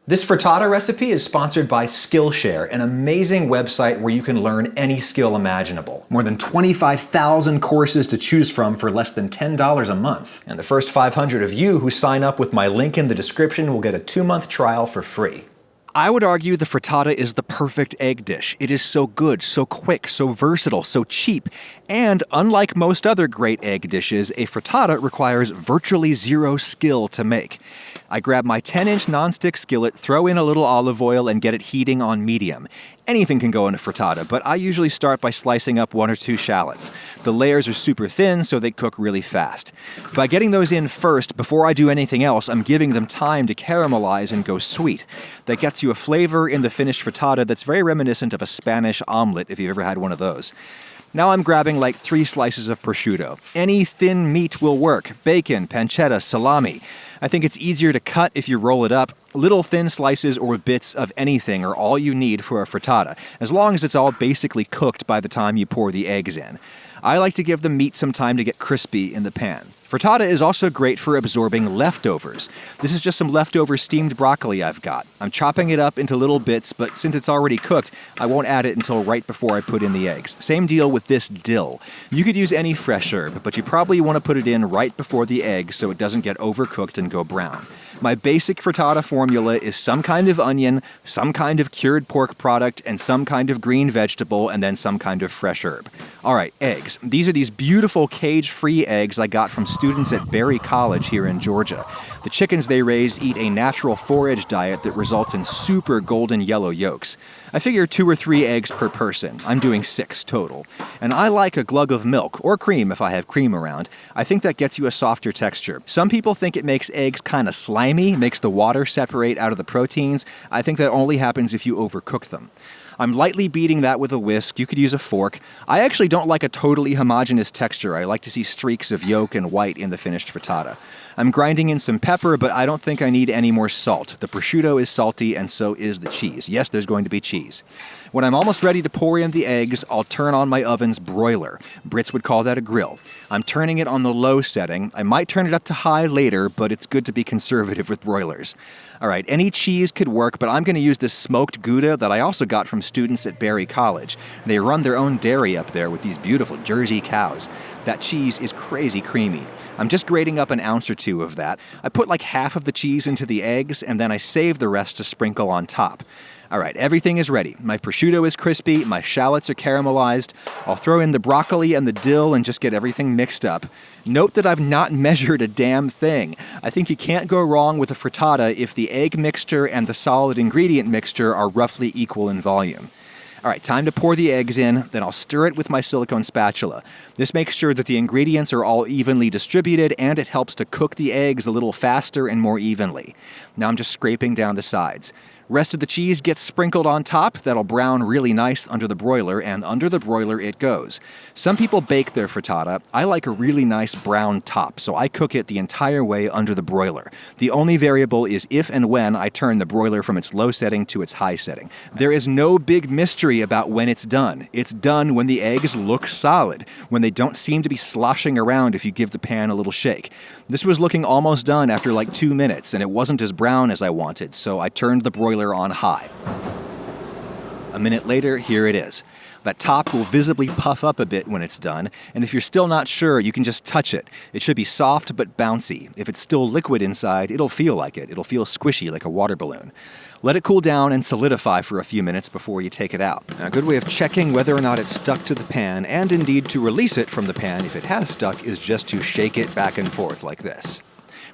This frittata recipe is sponsored by Skillshare, an amazing website where you can learn any skill imaginable. More than 25,000 courses to choose from for less than $10 a month. And the first 500 of you who sign up with my link in the description will get a 2-month trial for free. I would argue the frittata is the perfect egg dish. It is so good, so quick, so versatile, so cheap. And unlike most other great egg dishes, a frittata requires virtually zero skill to make. I grab my 10-inch nonstick skillet, throw in a little olive oil, and get it heating on medium. Anything can go in a frittata, but I usually start by slicing up 1 or 2 shallots. The layers are super thin, so they cook really fast. By getting those in first, before I do anything else, I'm giving them time to caramelize and go sweet. That gets you a flavor in the finished frittata that's very reminiscent of a Spanish omelet, if you've ever had one of those. Now I'm grabbing like 3 slices of prosciutto. Any thin meat will work. Bacon, pancetta, salami. I think it's easier to cut if you roll it up. Little thin slices or bits of anything are all you need for a frittata, as long as it's all basically cooked by the time you pour the eggs in. I like to give the meat some time to get crispy in the pan. Frittata is also great for absorbing leftovers. This is just some leftover steamed broccoli I've got. I'm chopping it up into little bits, but since it's already cooked, I won't add it until right before I put in the eggs. Same deal with this dill. You could use any fresh herb, but you probably want to put it in right before the eggs so it doesn't get overcooked and go brown. My basic frittata formula is some kind of onion, some kind of cured pork product, and some kind of green vegetable, and then some kind of fresh herb. All right, eggs. These are these beautiful cage-free eggs I got from students at Berry College here in Georgia. The chickens they raise eat a natural forage diet that results in super golden yellow yolks. I figure 2 or 3 eggs per person. I'm doing 6 total. And I like a glug of milk, or cream if I have cream around. I think that gets you a softer texture. Some people think it makes eggs kind of slimy, makes the water separate out of the proteins. I think that only happens if you overcook them. I'm lightly beating that with a whisk. You could use a fork. I actually don't like a totally homogeneous texture. I like to see streaks of yolk and white in the finished frittata. I'm grinding in some pepper, but I don't think I need any more salt. The prosciutto is salty, and so is the cheese. Yes, there's going to be cheese. When I'm almost ready to pour in the eggs, I'll turn on my oven's broiler. Brits would call that a grill. I'm turning it on the low setting. I might turn it up to high later, but it's good to be conservative with broilers. All right, any cheese could work, but I'm going to use this smoked Gouda that I also got from students at Berry College. They run their own dairy up there with these beautiful Jersey cows. That cheese is crazy creamy. I'm just grating up an ounce or 2 of that. I put like half of the cheese into the eggs, and then I save the rest to sprinkle on top. All right, everything is ready. My prosciutto is crispy, my shallots are caramelized. I'll throw in the broccoli and the dill and just get everything mixed up. Note that I've not measured a damn thing. I think you can't go wrong with a frittata if the egg mixture and the solid ingredient mixture are roughly equal in volume. All right, time to pour the eggs in, then I'll stir it with my silicone spatula. This makes sure that the ingredients are all evenly distributed, and it helps to cook the eggs a little faster and more evenly. Now I'm just scraping down the sides. Rest of the cheese gets sprinkled on top. That'll brown really nice under the broiler, and under the broiler it goes. Some people bake their frittata. I like a really nice brown top, so I cook it the entire way under the broiler. The only variable is if and when I turn the broiler from its low setting to its high setting. There is no big mystery about when it's done. It's done when the eggs look solid, when they don't seem to be sloshing around if you give the pan a little shake. This was looking almost done after like 2 minutes, and it wasn't as brown as I wanted, so I turned the broiler on high. A minute later, here it is. That top will visibly puff up a bit when it's done, and if you're still not sure, you can just touch it. It should be soft but bouncy. If it's still liquid inside, it'll feel like it. It'll feel squishy like a water balloon. Let it cool down and solidify for a few minutes before you take it out. Now, a good way of checking whether or not it's stuck to the pan, and indeed to release it from the pan if it has stuck, is just to shake it back and forth like this.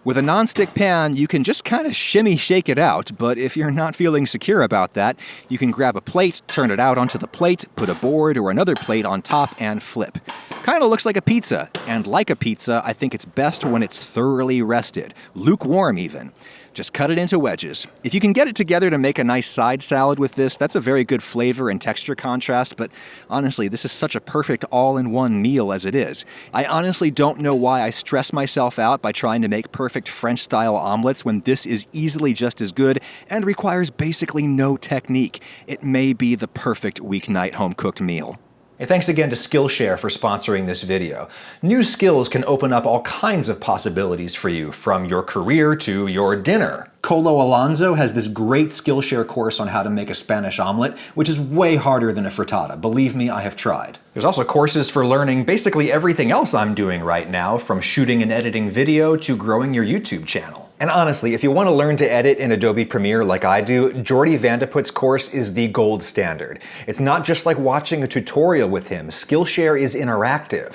With a nonstick pan, you can just kind of shimmy shake it out, but if you're not feeling secure about that, you can grab a plate, turn it out onto the plate, put a board or another plate on top, and flip. Kind of looks like a pizza, and like a pizza, I think it's best when it's thoroughly rested, lukewarm even. Just cut it into wedges. If you can get it together to make a nice side salad with this, that's a very good flavor and texture contrast, but honestly, this is such a perfect all-in-one meal as it is. I honestly don't know why I stress myself out by trying to make perfect French-style omelets when this is easily just as good and requires basically no technique. It may be the perfect weeknight home-cooked meal. Hey, thanks again to Skillshare for sponsoring this video. New skills can open up all kinds of possibilities for you, from your career to your dinner. Colo Alonso has this great Skillshare course on how to make a Spanish omelet, which is way harder than a frittata. Believe me, I have tried. There's also courses for learning basically everything else I'm doing right now, from shooting and editing video to growing your YouTube channel. And honestly, if you want to learn to edit in Adobe Premiere like I do, Jordy Vandeput's course is the gold standard. It's not just like watching a tutorial with him. Skillshare is interactive.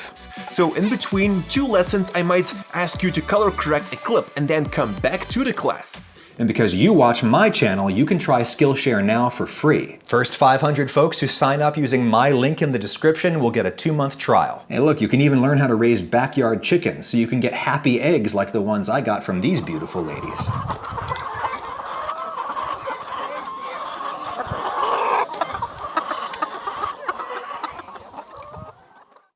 So in between 2 lessons, I might ask you to color correct a clip and then come back to the class. And because you watch my channel, you can try Skillshare now for free. First 500 folks who sign up using my link in the description will get a 2-month trial. Hey look, you can even learn how to raise backyard chickens so you can get happy eggs like the ones I got from these beautiful ladies.